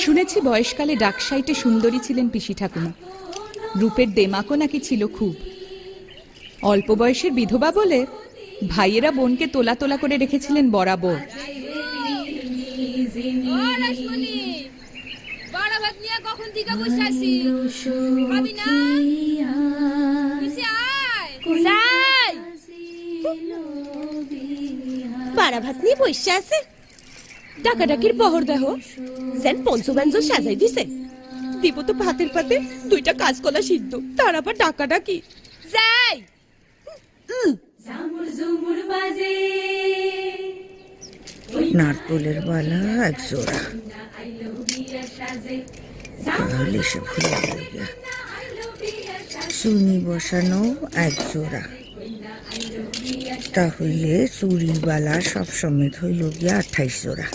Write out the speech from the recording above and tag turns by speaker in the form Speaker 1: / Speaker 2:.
Speaker 1: শুনেছি বয়সকালে ডাকসাইটে সুন্দরী ছিলেন পিসি ঠাকুমা। রূপের দেমাকও নাকি ছিল খুব। অল্প বয়সের বিধবা বলে ভাইয়েরা বোনকে তোলা তোলা করে রেখেছিলেন বরাবর।
Speaker 2: বাড়া ভাত নিয়ে বসে আছে, ডাকাডাকির বহর দেহ যেন পঞ্চব্যঞ্জ সাজাই দিছে। দিব তো ভাতের পাতে দুইটা কাঁচকলা সিদ্ধ, তার আবার ডাকাডাকি। যাই
Speaker 3: নারকলের বালা এক জোড়া, তাহলে সে ভুলে গেল গিয়া। চুনি বসানো এক জোড়া, তাহলে চুরি বালা সব সমেত হইল গিয়া 28 জোড়া।